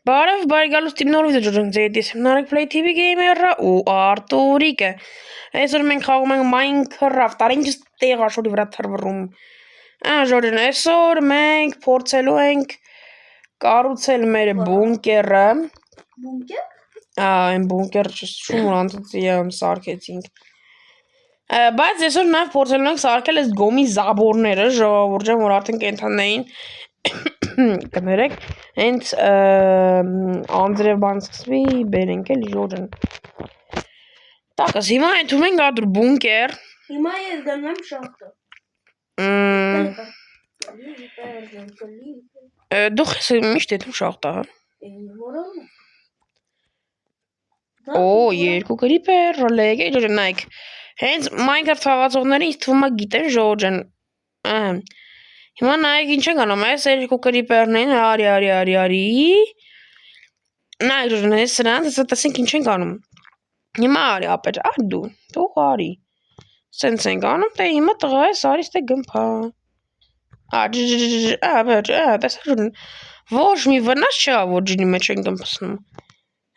Բարև, բարի գալուս տիմնորվիզը ջոջնք ձեետիս հմնարեք Play TV Gamer-ը ու Արտուրիկը։ Այսօր մենք խաղում ենք Minecraft, արինջս տեղ աշորի վրա թրվռում։ Ժոջն, այսօր մենք փորձելու ենք կառուցել մեր բունկերը։ Բունկեր? Այն բունկերը շում անցեցի սարքեցինք։ Բայց այսօր նաև փորձելու ենք սարքել այս գոմի զաբորները, ժողովուրդ ջան, որ արդեն կենդանային կներեք, հենց անձրև բան սկսվի, բերենք էլի ժոջն։ Տակս, հիմա ենթում ենք ադուր բունկեր։ Հիմա ես գնում շախտը։ Դու խես միշտ եթում շախտը, հա։ Օ, երկու գրիպեր, ռոլեգ, ժոջն, նայք։ Հենց Minecraft խաղացողները ինձ թվում է գիտեն ժոջն։ Հիմա նայեք ինչ ենք անում, այս երկու կրիպերն են, արի, նայեք ժոջն, այս սրանց, ասա տեսենք ինչ ենք անում, հիմա արի ապեր, դու արի, սենց ենք անում, տե հիմա տղա ես արի ստե գմպա, տեսա ժոջն, ոչ մի վնաս չա, որ ջինի մեջ ենք գմպսնում,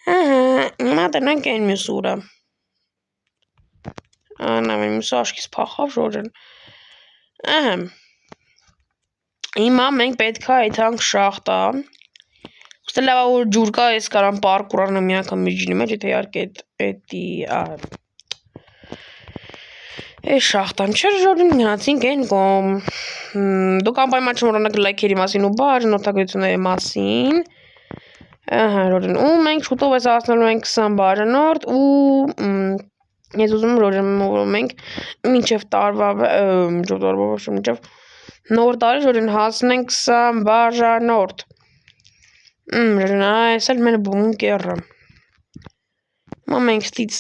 հիմա տնենք են մյուս ուրը, նավեն մյուս աշկիս պախավ ժոջն, հիմա մենք պետք է այդանք շախտա, ուստե լավա որ ջուր կա, ես կարամ պարկուրանը միանգամ միջինի մեջ, եթե իհարկե էդի այս շախտան չէր ժոջն միացինք են կոմ, դուք անպայման չմոռանաք լայքերի մասին ու բաժանորդագրությունների մասին, ժոջն, ու մենք շուտով ես հասնելու ենք 20 բաժանորդ ու ես ուզում ժոջն մենք մինչև տարվա, մինչև նոր տարի ժոջն հասնենք 20 բաժանորդ, ժոջն այս էլ մեր բունկերը, հիմա մենք ստից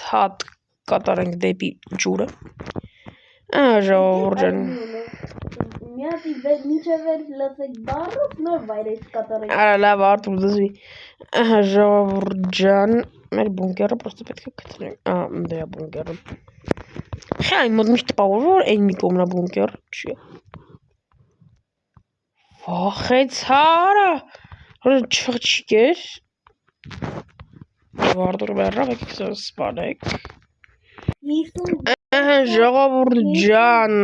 հատ կատարենք դեպի ջուրը, ժողովուրդ ջան, միատի մինչև լսեք բառով նոր վայրից կատարենք, արա լավ Արտուր դզվի, ժողովուրդ ջան, մեր բունկերը պրոստը պետք է կտրենք, դեա բունկերը, այն մոտ միշտ տպավոր այն մի կոմնա բունկեր, չի Վախեցարա, չղջիկեր, Արտուր բեռավ եք սպանեք, ժողովուրդ ջան,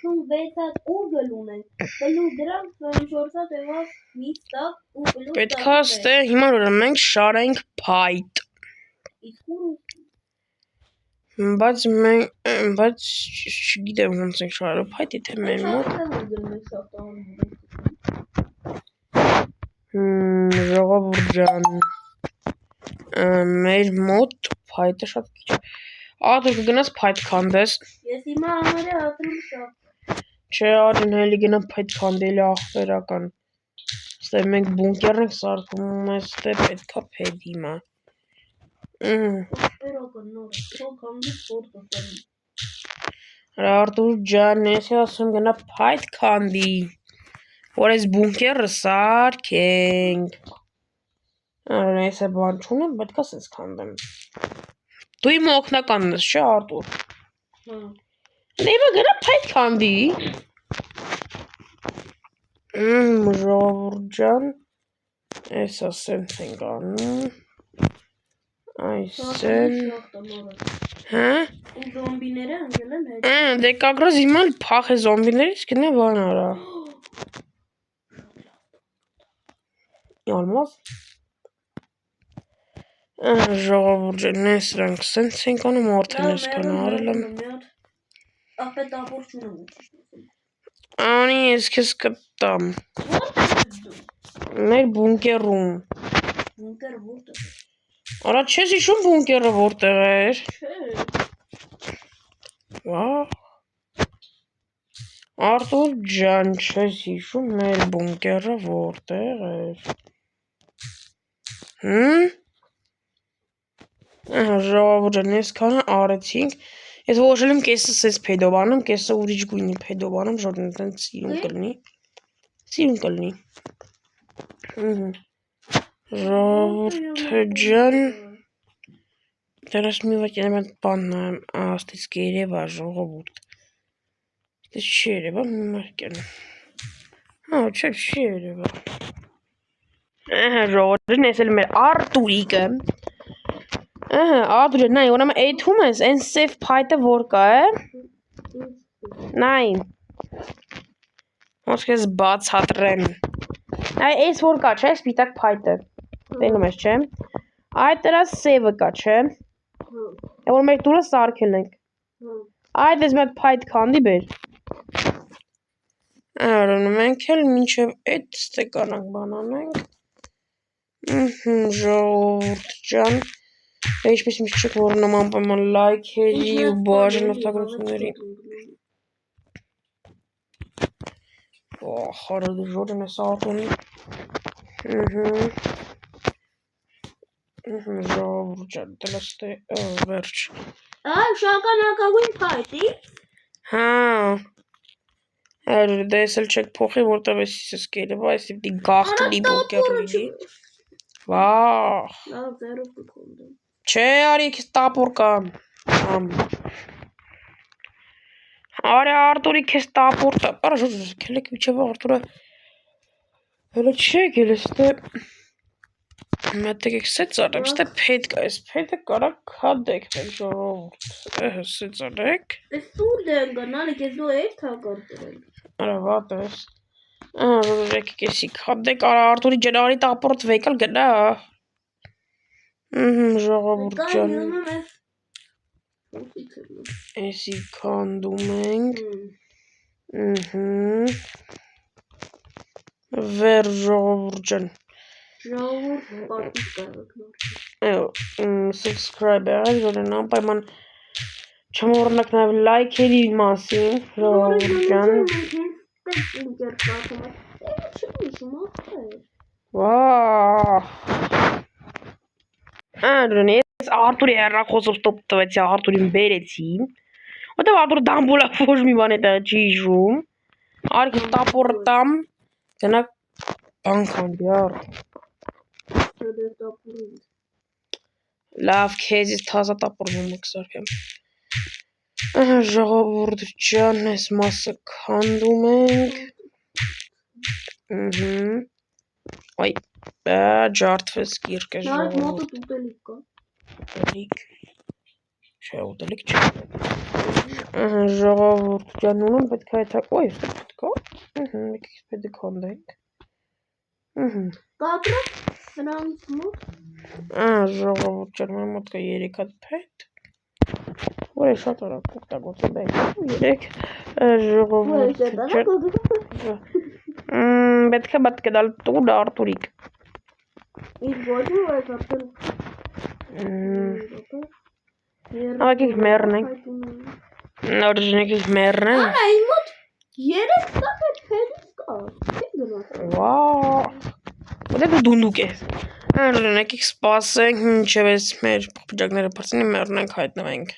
56-ատ ու գլուն ենք, գլու դրանք 24-ատ եղավ միստակ ու գլու պետք է ստե հիմա որ մենք շարենք փայտ, բայց չգիտեմ ոնց ենք շարելու փայտ, եթե մեր մոտ, ժողովուրդ ջան, մեր մոտ փայտը շատ քիչ է, Արտուր կգնաս փայտ քանդես, ես հիմա համարյա հատրում շախտ, չէ արին հելի գնա փայտ քանդելի աղբերական, ստե մենք բունկերն ենք սարքում, ստե պետքա պեդ հիմա, Արտուր ջան, ես ասում գնա փայտ քանդի, որ այս բունկերը սարքենք, ես է բան չունեմ, պետքա սենց քանդեմ, դու իմ օգնականն ես, չէ Արտուր, հիմա գնա փայտ քանդի, ժողովուրդ ջան, ես սենց ենք անում, այս են, ու զոմբիները ընգել են հետ, դե կագրոզ հիմա պախ է զոմբիներից գնա բան արա, Ալմազ, ժողովուրդ ջան, ես սրանք սենց ենք անում, արդեն ես կան արել եմ, ապետ ապոր չունեմ, անի ես կեզ կտամ, մեր բունկերում, բունկեր որտեղ, արա չես իշում բունկերը որտեղ էր, Արտուր ջան, չես իշում մեր բունկերը որտեղ էր, ժողովուրդ ջան, ես քանը արեցինք, ես ոչել եմ կեսը սես պեդոբանում, կեսը ուրիջ գույնի պեդոբանում, ժորդն սիրուն կլնի, ժողովուրդ ջան, դերս մի վակեն եմ բանն եմ, աստից կերևա ժողովուրդ, Դες չերևա մի մարկեն, չէ չերևա, Ժողովուրդ, ես էլ մեր Արտուրիկը։ Արտուրը, նայ, ուրեմն այդում ես, այն սև փայտը որ կա է։ Նայ։ Ոնց ես բացատրեմ։ Նայ, այս որ կա, չէ, սպիտակ փայտը։ Տենում ես, չէ։ Այդ դրա սևը կա, չէ։ Որ մեր տուրը սարքել ենք։ Այդ ես մեկ փայտ քանդի բեր։ Արոն մենք էլ մինչև այդ ստեկանանք բանանենք։ Ժողովուրդ ջան, ինչպես միշտ որ նման պայման լայքերի ու բաժանորդագրությունների։ Խարը դժորին ես ատոնի։ Ժողովուրդ ջան, դլաստե վերջ։ Շական հակագույն փայտի։ Հա։ Դες էլ չեք փոխի, որտեղ ես ես կերև, այս պիտի գախտլի բոկերլի։ Վախ։ Լավ, ձերով կքոնդեմ։ Չէ, արի քեզ տապոր կամ։ Արի Արտուրի քեզ տապոր տա։ Արա ժողովուրդ, քելեք միջև Արտուրը։ Հələ չէ, գելես դե մետեք սեց արեմ, ստե պետք է, այս պետը կարա քադեք մեր ժողովուրդ։ Սեց արեք։ Այս տուր դեն գնալիք, ես դու էր թակարդրել։ Արա վատ ես։ Եկեք էսի քադեք, արա Արտուրի ջրարի տապորդ վեկալ գնա։ Ժողովուրդ ջան։ Էսի քանդում ենք։ Վեր ժողովուրդ ջան։ Ժողովուրդ պատիվ կարեք նոր։ Subscribe եղել, որ են անպայման չմոռանաք նաև լայքերի մասին, ժողովուրդ ջան։ Վահ։ Դրոն ես Արտուրի հեռախոսով ստոպ տվեցի, Արտուրին բերեցի։ Որտեվ Արտուրը դամբոլա ոչ մի բան է տեղը չի իժում։ Արի տապորը տամ, գնա բան քանդի առ։ Լավ, քեզից թազա տապորում եմ կսարքեմ։ Ժողովուրդ ջան, այս մասը քանդում ենք։ Այ, ջարդվեց գիրկը ժողովուրդ։ Մոտը ուտելիք կա։ Ուտելիք։ Չէ, ուտելիք չէ։ Ժողովուրդ ջան, ունեմ պետք է այդ օй, պետք է։ Եկեք պետք քանդենք։ Կապրը սրանց մոտ։ Ժողովուրդ ջան, մեր մոտ կա 3 հատ փետ։ Որ է շատ արագ օգտագործում ենք 3 ժողովուրդ ջան։ Պետք է դալ տուր Արտուրիկ։ Իր ոչի որ է կապել։ Եկեք մեռնենք։ Նոր եկեք մեռնենք։ Արա իմ մոտ 3 տակ փետից կա։ Վաա։ Որտե դու դունդուկ ես։ Եկեք սպասենք, մինչև այս մեր փոփճակները բացնի մեռնենք հայտնվենք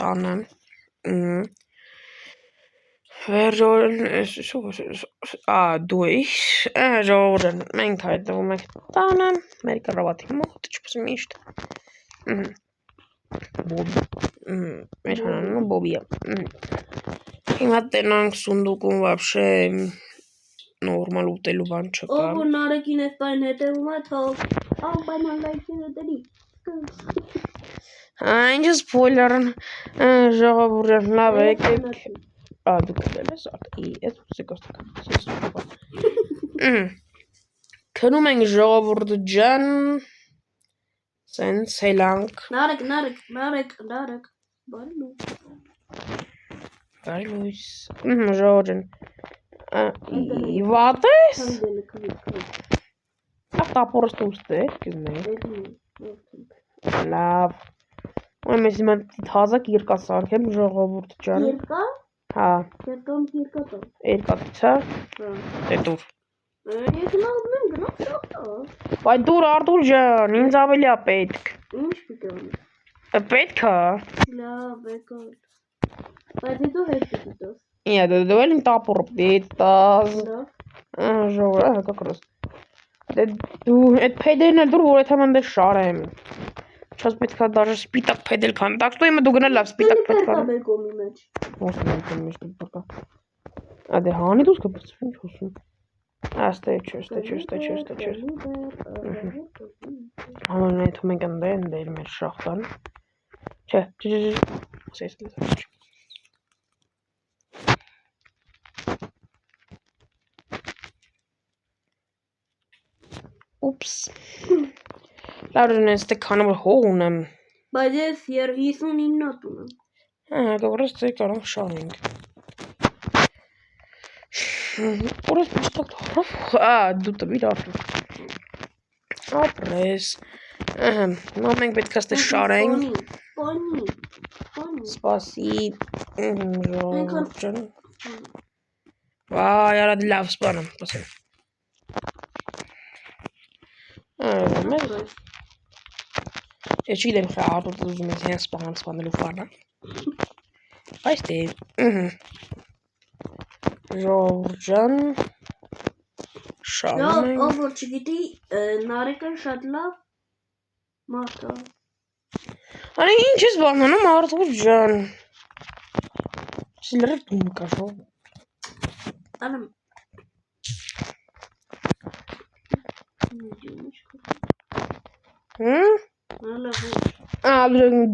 տանը։ Դու ես, ժողովուրդ, մենք հայտնվում ենք տանը, մեր կռավատի մոտ, ինչպես միշտ։ Բոբի, մեր հանանումը Բոբի է։ Հիմա տենանք սունդուկում վաբշե նորմալ ուտելու բան չկա։ Ով որ Նարեկին այս բան հետևում է, թող անպայման լայքերը դրի։ Ինչ սպոյլերն ժողովուրդ լավ է եկեք։ Դու կդել ես այս սեկոստակա։ Քնում ենք ժողովուրդ ջան։ Սենց հելանք։ Նարեկ։ Բարելույս։ Ժողովուրդ ջան։ Վատ ես։ Տապորս դուրս է, լավ։ Ուրեմն ես հիմա թազա կիրկա սարքեմ ժողովուրդ ջան։ Կիրկա։ Հա։ Կիրկա տա։ Երկաթիցա։ Դե դուր։ Ես հիմա ուզում եմ գնամ շախտա։ Բայ դուր Արտուր ջան, ինձ ավելի է պետք։ Ինչ պիտի անեմ։ Պետք է։ Լավ, եկա։ Բայց հետո հետ պիտի։ դու էլ իմ տապորը պետաս։ Լավ։ Ժողովուրդ, հակա կրոս։ Դե դու այդ փեդերն էլ դուր, որ եթե մանդե շարեմ։ Չաս պետք է դաժե սպիտակ փեդել քան։ Так что դու գնա լավ սպիտակ փեդ քան։ Կոմի մեջ։ Ո՞նց է կոմի մեջ դուք։ Ադե հանի դուք կպցրու ինչ խոսում։ Աստե չէ։ Համենայն թվում ենք ընդել մեր շախտան։ Չէ։ Ուպս։ Լավրն ես տեքանը որ հող ունեմ։ Բայց ես 59 հատ ունեմ։ Դուրս դե կարող շարենք։ Որս միշտակ թողով։ Դու տվիր արդյոք։ Ապրես։ Մենք պետք է ստե շարենք։ Պոնի։ Սպասի։ Ժողովուրդ։ Վայ, արա լավ սպանեմ, ասեմ։ Ես չգիտեմ խա արտոտ ուզում ես հենց սպանելու ֆարնա։ Այս դե։ Ժողովուրդ։ Շարում ենք։ Ով որ չգիտի, Նարեկը շատ լավ մարդ է։ Արա ինչ ես բանանում Արտուր ջան։ Սիլրը դու կաշով։ Անեմ։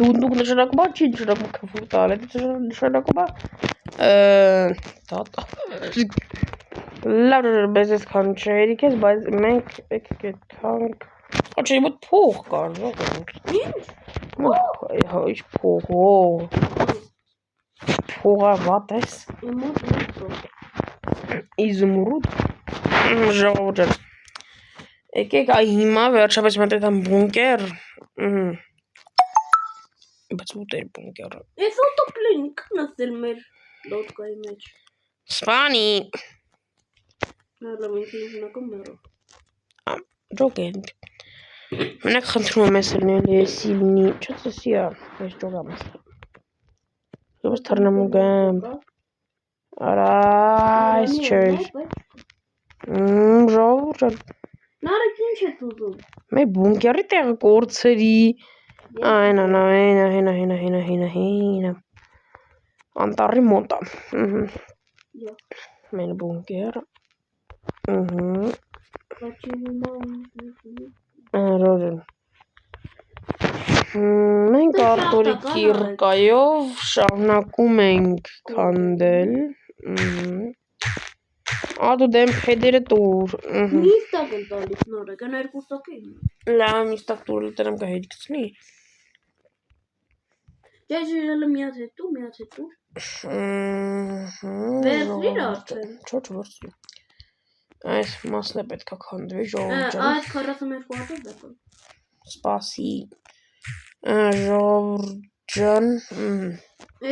Դու նշանակում չի նշանակում քֆուր տալ, դա նշանակում է լավ բեզես քան չերի քեզ, բայց մենք եկեք Աչի մոտ փող կար, Ինչ? Ինչ փողով։ Փողա վատ ես։ Իզմրուդ։ Ժողովուրդ։ Եկեք այ հիմա վերջապես մտեցամ բունկեր։ Բայց ուտեր բունկերը։ Ես օտոպլին կնասել մեր լոդկայի մեջ։ Սպանի։ Նալամ ինքն ունակում մերով։ Ջոգենք։ Մենակ խնդրում եմ ես լնել սիլնի, չծսի է, ես ջոգամ ես։ Ես թարնամ ու գեմ։ Արա, այս չեր։ Ժողովուրդ։ Նարեկ ինչ ես ուզում։ Մեր բունկերի տեղը կորցրի։ Հենա։ Անտառի մոտ է։ Մեր բունկերը։ Ռոժն։ Մենք Արտուրի կիրկայով շարունակում ենք քանդել։ Ադու դեմ փեդերը տուր։ Միստակ են տալիս նորը, կան 2 տակ են։ Լավ, միստակ տուրը տրեմ կա հետքցնի։ Ջեջելը միած հետ տու։ Վերցրիր արդեն։ Չոչ վերցրի։ Այս մասն է պետք է քանդվի ժողովուրդ ջան։ Այդ 42 հատը դեպը։ Սպասի։ Ժողովուրդ ջան։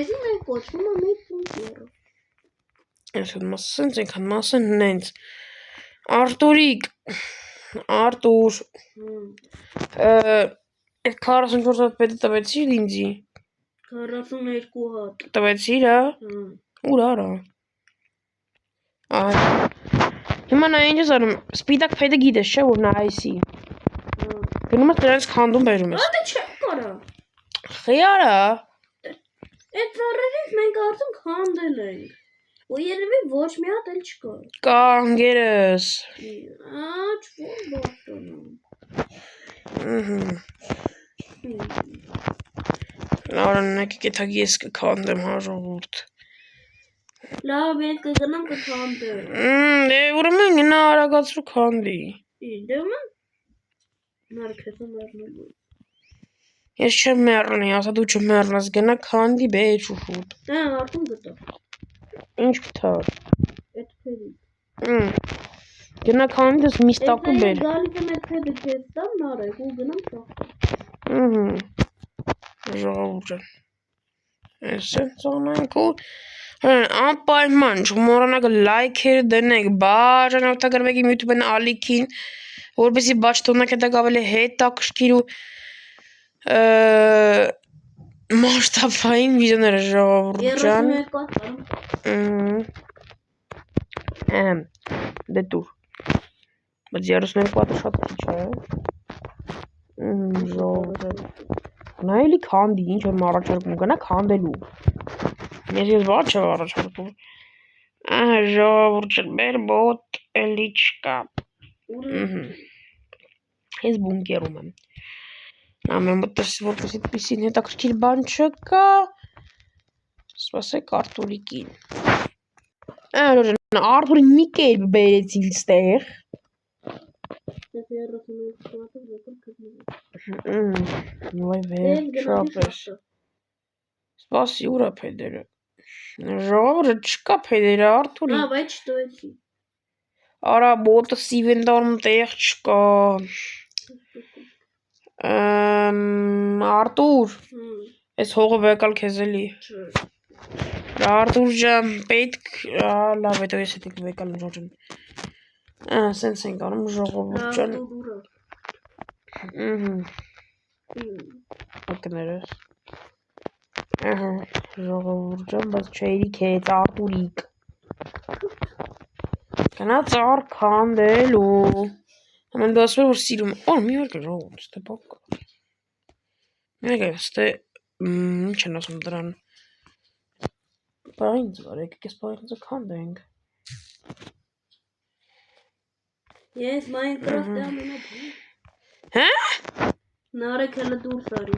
Էսի մենք կոչվում է մեր բունկերը։ Այս մասն այնքան մասն նենց։ Արտուրիկ։ Արտուր։ Այդ 44 հատ պետք է տվեցիր ինձի։ 42 հատ։ Տվեցիր, հա։ Ուր արա։ Այ։ Հիմա նա ինչ ես անում, սպիտակ փեդը գիտես, չէ՞ որ նա այսի։ Գնում ես դրանից քանդում բերում ես։ Ադե չեմ կարա։ Խիարա։ Այդ ծառերից մենք արդեն քանդել ենք։ Ու երևի ոչ մի հատ էլ չկա։ Կանգերս։ Աչ որ բախտանա։ Լավրնակ եկեք ես կքանդեմ հա ժողովուրդ։ Լավ, ես կգնամ կքանդեմ։ Դե ուրեմն գնա արագացրու քանդի։ Դե ուրեմն նարքեսը մեռնելու։ Ես չեմ մեռնի, ասա դու չմեռնես, գնա քանդի բեր շուշուտ։ Դե արդեն գտա։ Ինչ գտա։ Այդ փեդի։ Գնա քանդի դες միստակու բեր։ Գալիս եմ այդ փեդը քեզ տամ նարեկ ու գնամ շախտա։ Ժողովուրդ ջան։ Էսենց անենք ու անպայման չմոռանաք լայքեր դնեք, բաժանորդագրվեք իմ YouTube-ն ալիքին, որպեսզի բաճտոնակ հետագ ավելի հետաքրքիր ու մասշտաբային վիդեոներ ժողովուրդ ջան։ 32 հատ։ Դե տուր։ Բայց 32 հատը շատ քիչ է։ Ժողովուրդ։ Նայելի քանդի, ինչ եմ առաջարկում, գնա քանդելու։ Ես բաց չեմ առաջարկում։ Ժողովուրդ ջան, մեր մոտ էլի չկա։ Ուր Ես բունկերում եմ։ Ամեն մտես որպեսի այդպիսին հետաքրքիր բան չկա։ Սպասեք Արտուրիկին։ Արտուրին մի կերպ բերեցին ստեղ։ Վայ վերջապես։ Սպասի ուր է փեդերը։ Ժողովուրդը չկա փեդերը Արտուրի։ Հա, բայց չտվեցի։ Արա մոտս իվենտարում տեղ չկա։ Արտուր, այս հողը վեկալ քեզ էլի։ Արտուր ջան, պետք լավ հետո ես հետիք վեկալ ջան։ Սենց ենք անում ժողովուրդ ջան։ Ակներես։ Ժողովուրդ ջան, բայց չերի քեզ Արտուրիկ։ Գնաց արքանդելու։ Ամեն դու ասում որ սիրում եմ։ Մի օր ժողովուրդ, ստե բակ։ Մեկը ստե ինչ են ասում դրան։ Պարինձ վար, եկեք ես պարինձը քանդենք։ Ես Minecraft-ը ամենափոքր։ Հա՞։ Նարեկ հələ դուրս արի։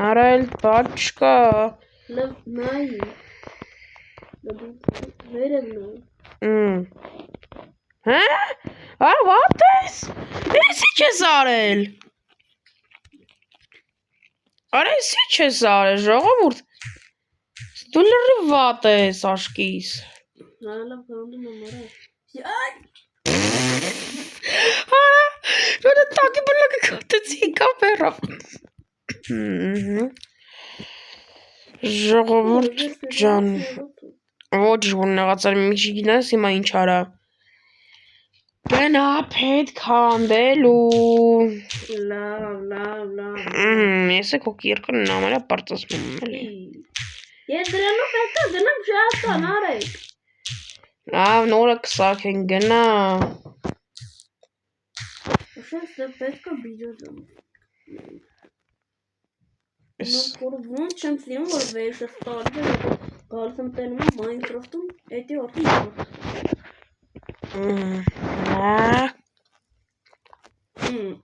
Արա էլ բան չկա։ Լավ նայի։ Վերև նայի։ Հա՞։ Արա what is? Էս ինչ ես արել։ Արա էս ինչ ես արել ժողովուրդ։ Դու լրիվ վատ ես աշկիս։ Լավ կանդում եմ արա։ Արա, դու տակի բլոկը կոտեցի կամերով։ Ժողովուրդ ջան։ Ոչ որ նեղացար մի չի գնաս հիմա ինչ արա։ Գնա պետք քանդելու։ Լավ։ Ես է քո կիրկն ամենա պարծասում եմ էլի։ Ես դրանով պետք է գնամ շահատան արեք։ Լավ նորը կսակեն գնա։ Ուշը պետք է վիդեո դեմ։ Ոնց չեմ սիրում որ վերջը ստարդը գալիս եմ տենում եմ Minecraft-ում, էդի արդեն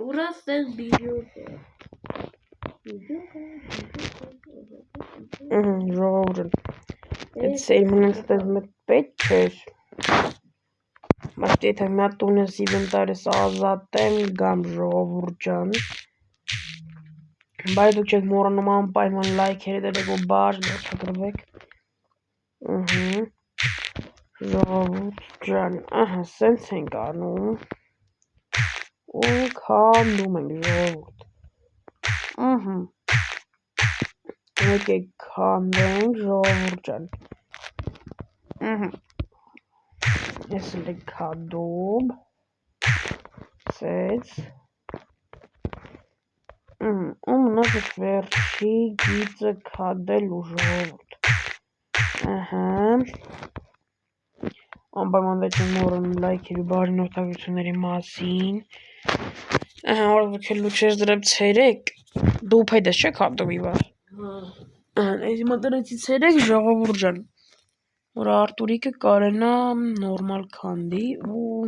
Ուրա ստես վիդեո ժողովուրդ այդ սերմունը ստես մետ պետք չեր բայց եթե մի հատ տունես իվենտարես ազատեմ գամ ժողովուրդ ջան բայց դուք չեք մոռանում անպայման լայքերը դրեք ու բաժն արձակրվեք ժողովուրդ ջան սենց ենք անում ու քանդում ենք ժողովուրդ եկեք քանդենք ժողովուրդ ջան ես էլ ենք քանդում սենց ու մնաց այդ վերջի գիծը քանդելու ժողովուրդ անպայման դեք մոռանում լայքերի բաժին օգտագործությունների մասին որ դուք էլ լուչես դրեմ ցերեկ դու փեդես չեք հանդում իվար այս հիմա դրեցի ցերեկ ժողովուրդ ջան որ Արտուրիկը կարենա նորմալ քանդի ու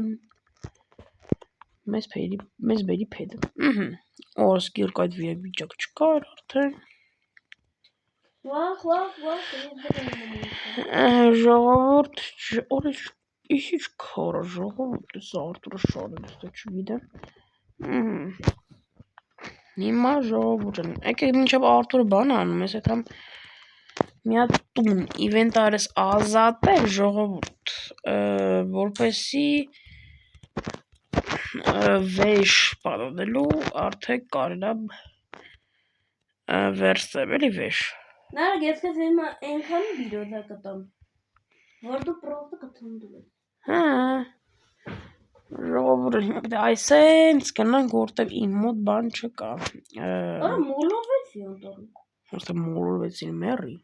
մեզ բերի փեդը օրս գիրք այդ վիճակ չկա արդեն ժողովուրդ օրես ինչ քորա ժողովուրդ ես Արտուրը շարել ես դե չգիտեմ հիմա ժողովուրդ ջան եկեք մինչև Արտուրը բան անում ես այդ համ մի հատ տուն իվենտարես ազատել ժողովուրդ որպեսի վեշ պատանելու արդեն կարենա վերցնեմ էլի վեշ Նարեկ ես քեզ հիմա այնքան վիդեո դա կտամ որ դու պրոստը կթնդում ժողովուրդ հիմա պետք է այսենց գնանք որտեվ իմ մոտ բան չկա Արա մոլորվեցի անտառում Ոստե մոլորվեցին մերի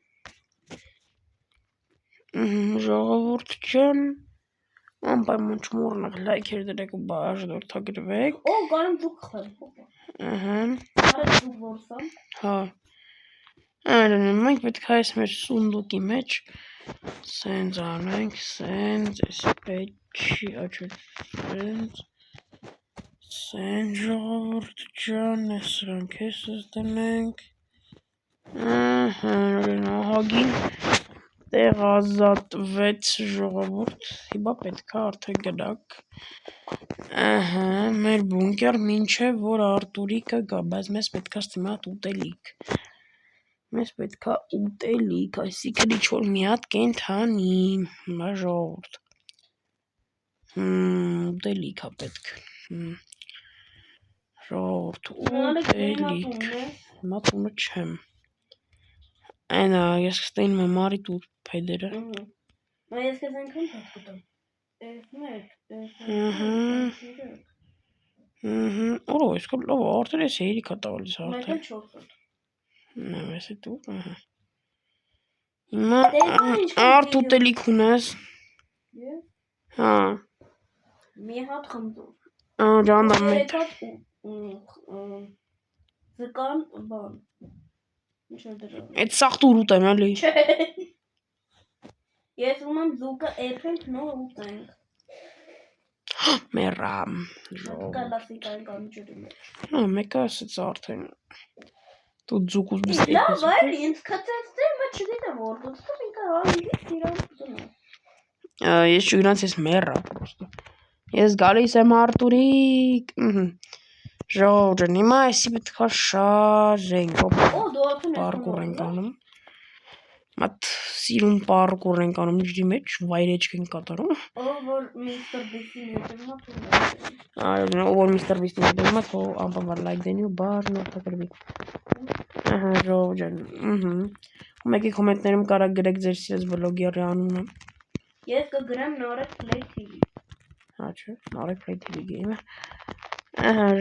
ժողովուրդ ջան անպայման չմոռանաք լայքեր դրեք ու բաժն որդագրվեք Օ կարեմ դուք խել Արա դուք որսամ Հա մենք պետք է այս մեր սունդուկի մեջ սենց անենք սենց էս պետք Չի աչել սեն ժողովուրդ ջան, սրանք էսս դնենք, ահագին տեղ ազատվեց ժողովուրդ, հիմա պետք է արդեն գնանք, մեր բունկեր մինչև որ Արտուրիկը գա, բայց մեզ պետք է ստիմատ ուտելիք, այսինքն ինչ-որ մի հատ կենթանի, հիմա ժողովուրդ, ուտելիք է պետք, ժողովուրդ, ուտելիք, հիմա տունը չեմ, այնա, ես կստեին մամարի տուր պայդերը, ես կեզ այնքան հատ կտամ, Ուրո, այսքան լավ, արդեն ես երիք հա տավալիս արդեն, մեկել 4 հատ, ես է տուր, հիմա արդ ուտելիք ունես, հա, մի հատ խմբով, ջանդա մեկ, զկան բան, ինչ որ դրան, այդ սաղ տուր ուտեմ էլի, ես ում եմ զուկը էփենք նոր ուտենք, մերամ, կալասիկային կանջուրի մեջ, մեկը ասեց արդեն, դու ձուկ ուզբիս լավ այլ, ինձ կծեցտեր, մա չգիտեմ որ, դուստով ինքը հավիլից իրան ուտում ես չգնաց ես մերա, ես գալիս եմ Արտուրիկ, ժողովուրդ, հիմա այսի պետք է շարժենք, պարկուր ենք անում, մատ սիրուն պարկուր ենք անում, իջրի մեջ վայրեջք ենք կատարում, որ միստր բիստին հետևումա որ միստր բիստին հետևումա թող անպանվար լայք դենի ու բաժն որդակրվի, ժողովուրդ, մեկի կոմենտներում կարակ գրեք ձեր սիրած վլոգերի անունը, ես կգրեմ նորեկ Play TV, չէ, նորեկ Play TV գեյմը,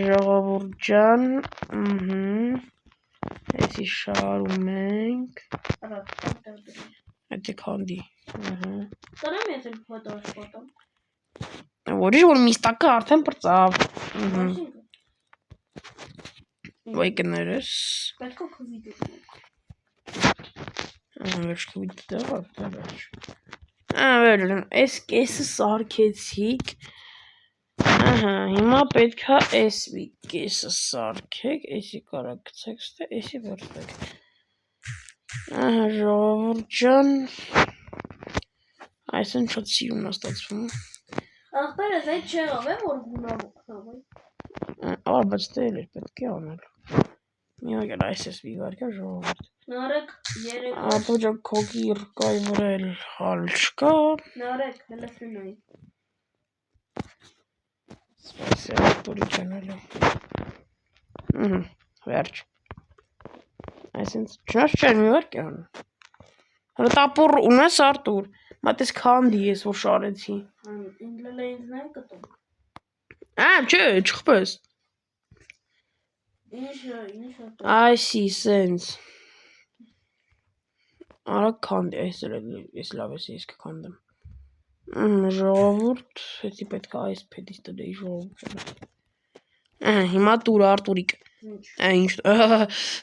ժողովուրդ ջան, այսի շարում ենք, այդ է կանդի, կարամ ես էլ փոտո աշխատամ, որիշ որ միստակը արդեն պրծավ, վայ կներես, պետք է քվիդը վերջ քվիդը դեղավ, վերջ, այս կեսը սարքեցիք, հիմա պետք է այս մի կեսը սարքեք, այսի կարակ գցեք ստե, այսի վերցեք, ժողովուրդ ջան, այսեն շատ սիրուն աստացվում, աղբերս այդ չեղավ է որ գունավ բայց դե էլ էր պետք է անել, մի ագել այս ես մի վարկա ժողովուրդ, նարեկ երեկ ապոջակ քոքի ռկայի վրա էլ հալ չկա, նարեկ հելեսունայի, սպասի ատորի ճանալը, վերջ, այսինց չնաս չեն մի վարկ է անում, հլը տապոր ունես Արտուր, մատ ես կանդի ես որ շարեցի, ինգլել է ինձ նայ կտում, չէ, չխպես, այսի սենց, արա կանդի, այս լավ ես ես կքանդեմ, ժողովուրդ, հետի պետք է այս պետից տդեի ժողովուրդ, հիմա տուր Արտուրիկ, ինչ,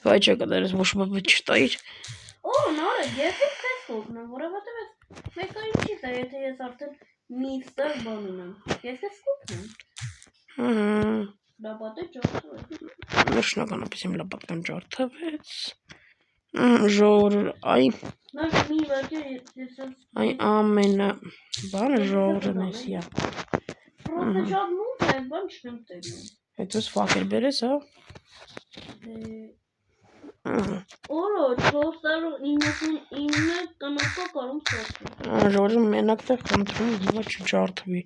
վայ չե կդերես ոչ բապը չտայիր, նարեկ, ես իմ քեզ կողնեմ, որովհետև ես մեկը ինչից է, եթե ես արդեն միստր բան ունեմ, ես ես կողնեմ, լապատը ջարդվեց, նշնականապես իմ լապատկան ջարդվեց, ժողովուրդ, այ ամենը բանը ժողովուրդն էսի է, պրոստը շատ մութ է, բան չնեմ տերնում, հետոս վակեր բերես, հա, Օրո 499 կնոկա կարում սոսում, ժողովուրդ մենակ տեղ խնդրում հիմա չջարդվի,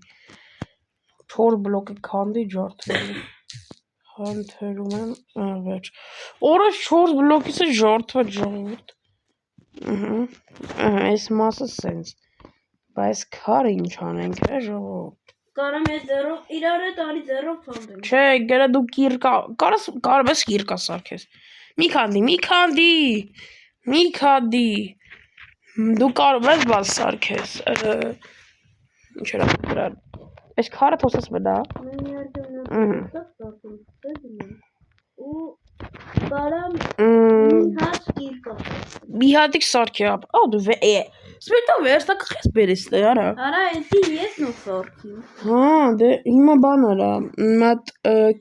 4 բլոկի քանդի ջարդվի, խնդրում եմ, վերջ, օրս 4 բլոկից է ջարդված ժողովուրդ, այս մասը սենց, բայց քարը ինչ անենք, ժողովուրդ, կարամ ես ձերով, իրար է տարի ձերով խանդեմ, չէ, գերա դու կիրկա, կարում ես կիրկա սարքես, մի քանդի, դու կարում ես բաց սարքես, ինչ էր ապրան, այս քարը թոսես մնա, ու կարամ մի հատ կիրկա, մի հատիկ սարքի ապ, դու Սպետո վերստակը խես բերես տե արա։ Արա էսի ես նո սարքի։ Հա, դե հիմա բան արա, մատ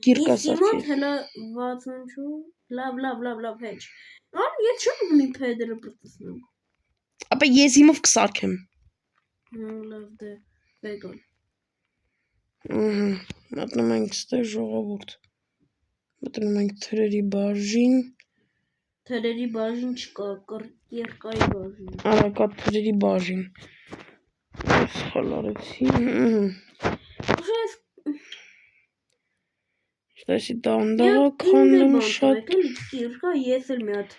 կիրկա Իսկ իմոտ սարքի։ հելը 64 լավ հեչ։ Ան ես չեմ ունի փեդրը պրտեսնեմ։ Ապա ես իմով կսարքեմ։ Լավ դե բեգոն։ Մատնում ենք ստե ժողովուրդ։ Մտնում ենք թրերի բաժին։ Թրերի բաժին չկա, կիրկայի բաժին։ Արա կա թրերի բաժին։ Սխալ արեցի։ Ուշես Ստեսի դանդաղ քանդում շատ։ Կիրկա ես էլ մի հատ։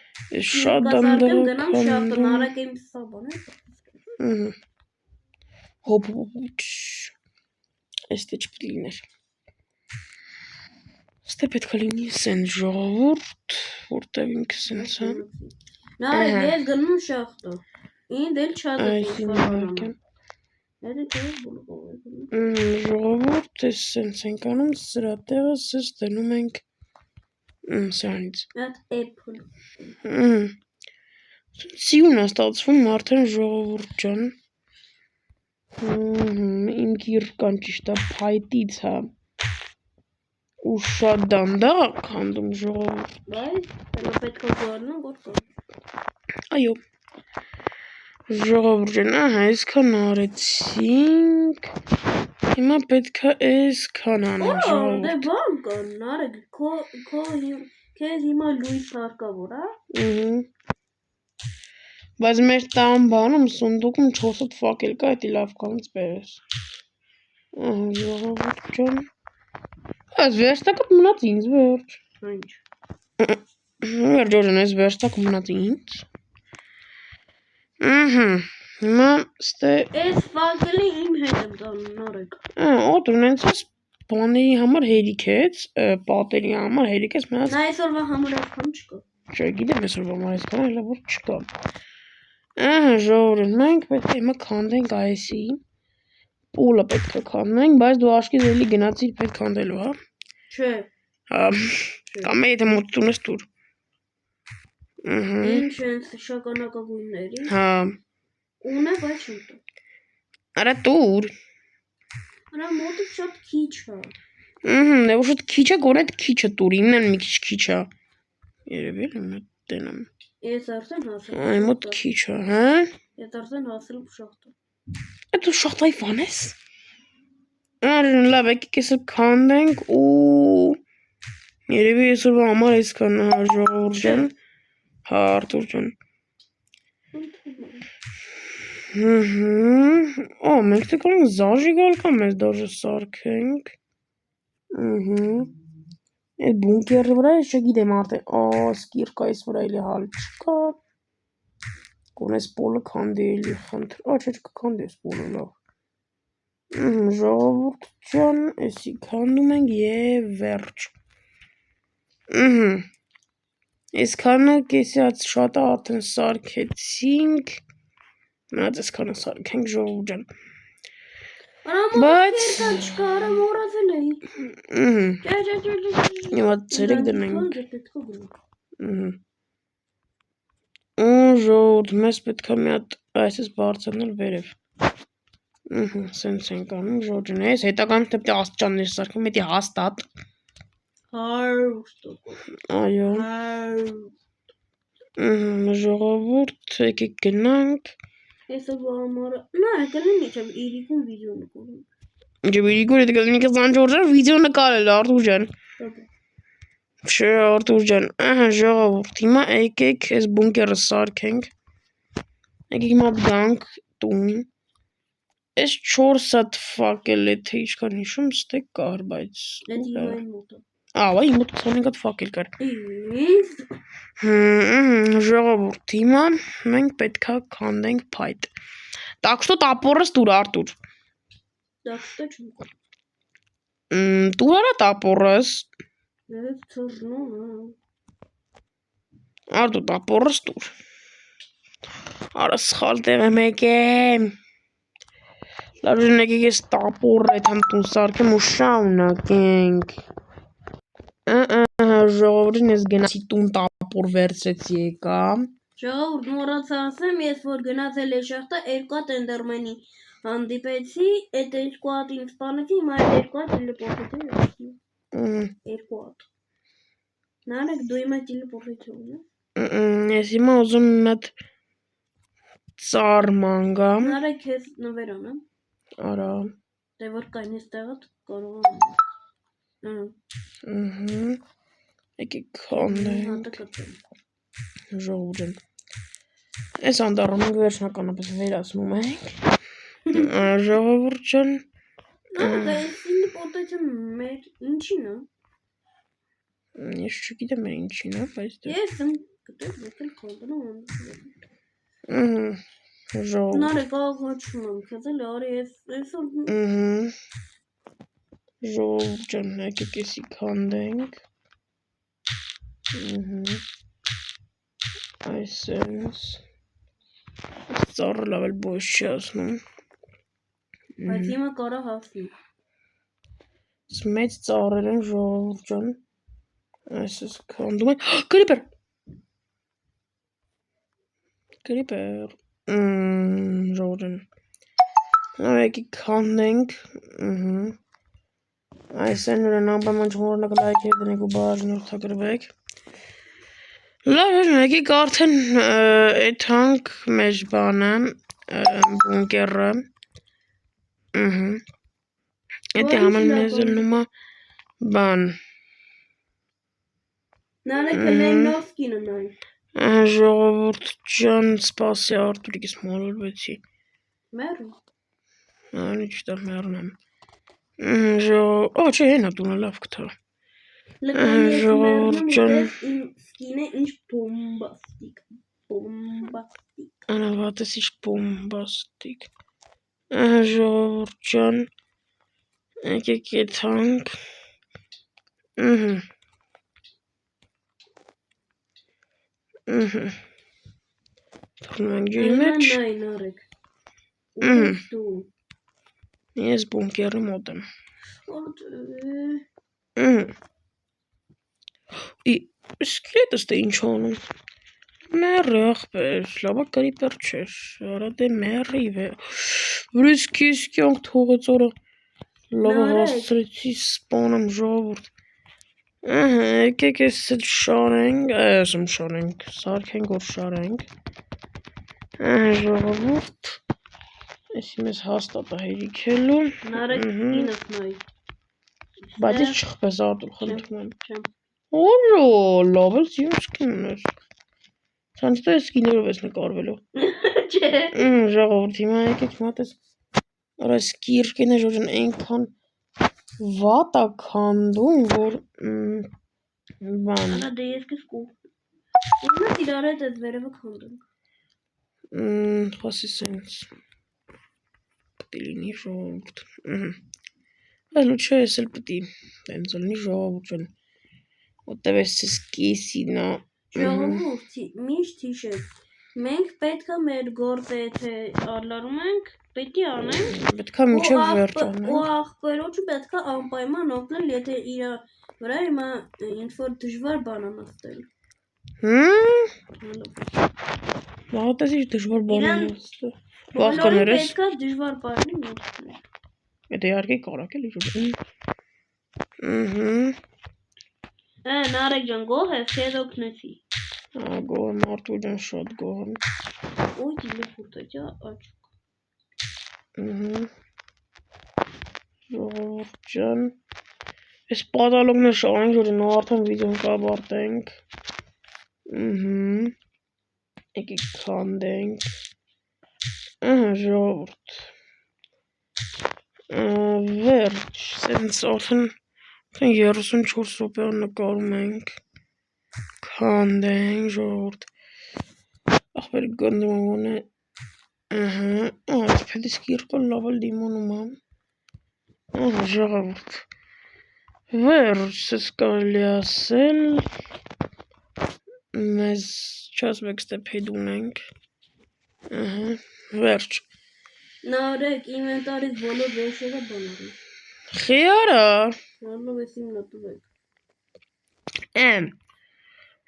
Շատ դանդաղ գնամ շախտն քանդում։ արագ եմ սա բան է։ Հոպ Էստե չպետք է լիներ։ Ստե պետք է լինի սեն ժողովուրդ, որտև ինքը սենց է։ Նարեկ ես գնում շախտը։ Ինդ էլ չադը Այսին վարկեմ։ Էդի տեղ բուլղով է։ Ժողովուրդ ես սենց ենք անում, սրա տեղը սես դնում ենք սրանից։ Այդ Apple։ Սիուն է ստացվում արդեն ժողովուրդ ջան։ Իմ կիրկան ճիշտ է փայտից է։ Ու շատ դանդաղ քանդում ժողովուրդ։ Բայց հելա պետք է գարնան գոր Այո։ Ժողովուրդ ջան, ահա այսքան արեցինք։ Հիմա պետք է այսքան անենք Դե ժողովուրդ։ բան կա, նարեկ, քեզ հիմա լույս հարկավոր, Բայց մեր տան բանում սունդուկում 4 ֆակել կա, էդի լավ կանից բերես։ Ահա ժողովուրդ ջան։ Այս վերստակը մնաց ինձ վերջ։ Ինչ։ Վերջ ջան, այս վերստակը մնաց ինձ։ Հիմա ստե Այս ֆակելի իմ հետ եմ տանում, նարեկ։ Օտր նենց բաների համար հերիք ես, պատերի համար հերիք ես մնաց։ Նա այսօրվա համար այսքան չկա։ Չգիտեմ այսօրվա համար այսքան էլ որ չկա։ Ահա ժողովուրդ, մենք պետք է հիմա քանդենք այսի։ Պոլը պետք է քանդենք, բայց դու աշկից էլի գնացիր պետք քանդելու, հա։ Չէ։ Հա։ Կամ եթե մոտություն ես տուր։ Ինչ են շագանակագույնների։ Հա։ Ունե, բայց չեմ տա։ Արա տուր։ Արա մոտը շատ քիչ է։ Դե որ շատ քիչ է, գոնե քիչը տուր, իմն էլ մի քիչ է։ Երևի էլ մոտ տենամ։ Ես արդեն հասել։ Այ մոտ քիչ է, հա։ Ես արդեն հասել եմ շախտը։ Դու շախտայի վան ես։ Լավ, եկեք այսօր քանդենք ու երևի այսօրվա համար այսքան ժողովուրդ ջան։ Հա, Արտուր ջան։ Մենք թե կարող ենք զաժիգալ կամ մեզ դաժը սարքենք։ Այդ բունկերի վրա ես չգիտեմ արդեն, սկիրկա այս վրա էլի հալ չկա։ Կոնես պոլը քանդի էլի խնդր, չէ չկքանդի ես պոլը լավ։ Ժողովուրդ ջան, էսի քանդում ենք և վերջ։ Այսքանը կեսյաց շատը արդեն սարքեցինք։ Մնաց այսքանը սարքենք ժողովուրդ ջան։ Բայց չկա, արա մոռացել էի։ Հիմա ցերեկ դնենք։ Ժողովուրդ, մեզ պետք է մի հատ այսպես բարձրացնել վերև։ Սենց ենք անում ժողովուրդ ջան, այս հետագայում պետք է աստիճաններ սարքեմ, էդի հաստատ։ 100%։ Այո։ Ժողովուրդ, եկեք գնանք։ Այսօրվա համար, նա կլինի չեմ իրիկուն վիդեո նկարում։ Ջեբ իրիկուն է կլինի կզան ժողովուրդ վիդեո նկարել Արտուր ջան։ Չէ Արտուր ջան, ահա ժողովուրդ, հիմա եկեք այս բունկերը սարքենք։ Եկեք հիմա գանք տուն։ Այս 4 հատ ֆակել է թե ինչքան հիշում ստե կար, բայց Այդ հիմային մոտը։ Այ մոտ 25 հատ ֆակել կար։ Ինչ։ Ժողովուրդ, հիմա մենք պետքա քանդենք փայտ։ Так что տապորս տուր Արտուր։ Դակստը չեմ կա։ Տուր արա տապորս։ Ես ծրնում եմ։ Արտուր տապորս տուր։ Արա սխալ տեղ եմ եկեմ։ Լավ ջան եկեք ես տապորը այդամ տուն սարքեմ ու շարունակենք։ Ժողովուրդին ես գնացի տուն տապոր վերցրեցի եկա։ Ժողովուրդ մոռացա ասեմ, ես որ գնացել էի շախտա, 2 հատ Էնդերմենի հանդիպեցի, այդ 2 հատին սպանեցի, հիմա այդ 2 հատ տելեպորտեցի։ 2 հատ։ Նարեկ դու հիմա տելեպորտեցի ունես։ Ես հիմա ուզում եմ այդ ծառ մանգամ։ Նարեկ քեզ նվեր անեմ։ Արա։ Դե որ կային այստեղը կարող եմ։ Եկեք քանդենք։ Հատը կտեմ։ Ժողովուրդ։ Այս անդառնում ենք վերջնականապես վերացնում ենք։ Ժողովուրդ ջան։ Այս տելեպորտացիան մեր ինչին է։ Ես չգիտեմ ինչին է, բայց Ես եմ գտել եկել քանդում։ Ժողովուրդ։ Նարեկ աղաչում եմ, քեզ էլ արի այսօր։ Ժողովուրդ ջան, եկեք էսի քանդենք։ Այսպես։ Ծառը լավ էլ բոյս չի ասնում։ Բայց հիմա կարա հասնի։ Մեծ ծառեր են ժողովուրդ ջան։ Այսպես քանդում ենք։ Կրիպեր։ Ժողովուրդ ջան։ Եկեք քանդենք։ Այսեն նորեն անպայման չմոռանաք լայքեր դնեք ու բաժանորդագրվեք։ Լավ, եկեք արդեն էթանք մեր բանը, բունկերը։ Էդի համալ մեզ լնումա բան։ Նարեկ լեն նով սկինը նայ։ Ժողովուրդ ջան, սպասի Արտուրիկ ես մոլորվեցի։ Մերու։ Անի չտա մերուն եմ։ Չէ, հենա տունը լավ կթա։ Ժողովուրդ ջան։ Սկինը ինչ բոմբաստիկ։ Անավատես ինչ բոմբաստիկ։ Ժողովուրդ ջան։ Եկեք էթանք։ Թողնում ենք ջրի մեջ։ Նայ նարեկ։ Ուս դու։ Ես բունկերի մոտ եմ։ Սկրետս թե ինչ անում։ Մերը աղբեր, լավա կրիպեր չեր, արա դե մերիվ է։ Վրես կիս կյանք թողեց օրը լավա հասցրեցի սպանեմ ժողովուրդ։ Եկեք ես էլ շարենք, ասում շարենք, սարքենք որ շարենք։ Ժողովուրդ։ Էսի մեզ հաստատ է հերիքելու։ Նարեկ սկինս նայ։ Բայց ես չխպես արտուր խնդրում եմ։ Չեմ։ Օրո, լավ ես իմ սկինն ես։ Սանցտա ես սկիներով ես նկարվելու։ Չէ։ Ժողովուրդ հիմա եկեք մատես արա սկիրկին է ժոջն այնքան վատ է քանդում, որ բան։ Արա դե ես կես կու։ Հիմա իրար հետ ես վերևը քանդում։ Խոսի սենց։ Պտի լինի ժողովուրդ։ Այլու չէ ես էլ պտի տենց լինի ժողովուրդ ջան։ Ոտև ես ես կիսինա։ Ժողովուրդ, միշտ հիշեք։ Մենք պետքա մեր գործը եթե ալարում ենք, պետքի անենք։ Պետքա միջև վերջ անենք։ Ու աղբերոջը պետքա անպայման օգնել, եթե իրա վրա հիմա ինչ-որ դժվար բան անաստել։ Լավատես ինչ դժվար բան անաստել։ Բոլորին պետքա դժվար բանի մոտքնել։ Եթե իհարկե կարակ էլի ժոջն։ Նարեկ ջան, գոհ ես, քեզ օգնեցի։ Գոհ եմ Արտուր ջան, շատ գոհ եմ։ Ոյ տելեպորտացիա աչուկ։ Ժողովուրդ ջան։ Այս պատալոգն է շարենք ժոջն ու արդեն վիդեոն կավարտենք։ Եկեք քանդենք։ Ժողովուրդ։ Վերջ, սենց արդեն 34 րոպե նկարում ենք։ Քանդենք ժողովուրդ։ Ախպեր գնդում է։ Այս պետիսկ երկու լավ էլ դիմանում եմ։ Ժողովուրդ։ Վերջ, սես կարելի ասել։ Մեզ չասմեք ստեպ հետ ունենք։ Վերջ։ Նարեկ ինվենտարից բոլոր վերջերը բանարի։ Խիարա։ Հալով ես իմ նոտուվեք։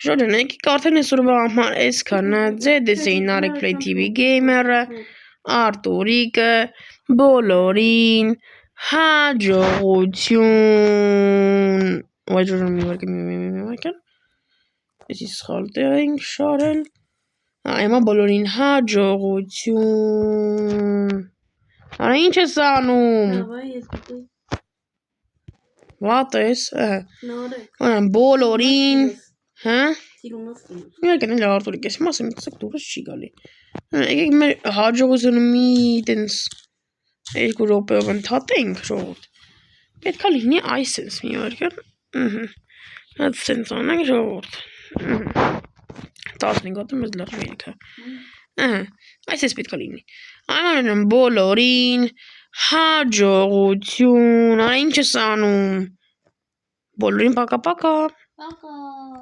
Ժորժան, եկեք արդեն այսօրվա համար այսքանը, ձեզ էին Արեկ Play TV Gamer-ը, Արտուրիկը, բոլորին, հաջողություն։ Վայ Ժորժան, մի վարկան։ Այսի սխալ տեղ ենք շարել։ Հիմա բոլորին հաջողություն։ Արա ինչ ես անում։ Վատ ես, բոլորին, հա։ Իհարկե լավ Արտուրիկ ես, մասը մի տեսակ դուրս չի գալի։ Եկեք մեր հաջողությունը մի տենց 2 րոպեով ընդհատենք ժողովուրդ։ Պետքա լինի այսպես մի վարկան։ Հենց տենց անենք ժողովուրդ։ 15 հատ մեզ լավ մելիքը։ Այսպես պետքա լինի։ Այնուամենայնիվ բոլորին հաջողություն։ Արա ինչ ես անում։ Բոլորին պակա-պակա։ Пока.